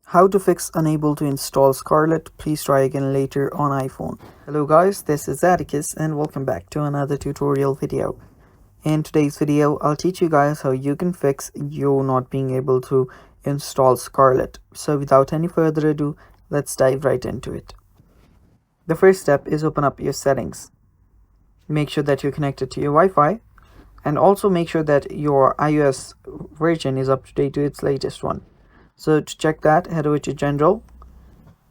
How to fix unable to install Scarlet. Please try again later on iPhone. Hello guys, this is Atticus and welcome back to another tutorial video. In today's video, I'll teach you guys how you can fix you not being able to install Scarlet. So without any further ado, let's dive right into it. The first step is open up your settings. Make sure that you're connected to your Wi-Fi and also make sure that your iOS version is up to date to its latest one. So to check that, head over to General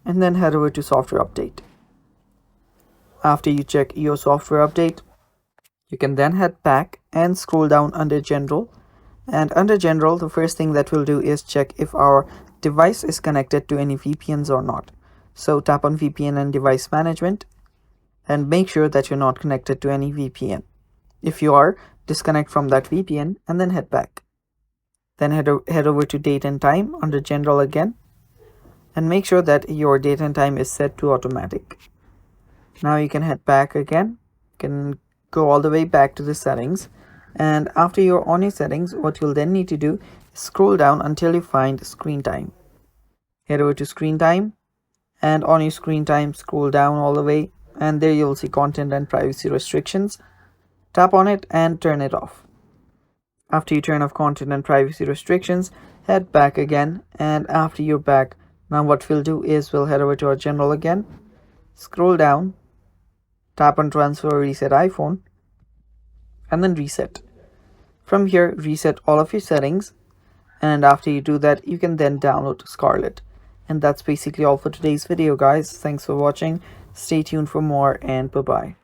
and then head over to Software Update. After you check your software update, you can then head back and scroll down under General. And under General, the first thing that we'll do is check if our device is connected to any VPNs or not. So tap on VPN and Device Management and make sure that you're not connected to any VPN. If you are, disconnect from that VPN and then head back. Then head over to Date and Time under General again and make sure that your date and time is set to automatic. Now you can head back again. You can go all the way back to the settings, and after you're on your settings, what you'll then need to do is scroll down until you find Screen Time. Head over to Screen Time, and on your Screen Time, scroll down all the way, and there you'll see Content and Privacy Restrictions. Tap on it and turn it off. After you turn off Content and Privacy Restrictions, head back again, and after you're back, now what we'll do is we'll head over to our General again, scroll down, tap on Transfer or Reset iPhone, and then Reset. From here, reset all of your settings, and after you do that, you can then download Scarlet. And that's basically all for today's video, guys. Thanks for watching. Stay tuned for more, and bye-bye.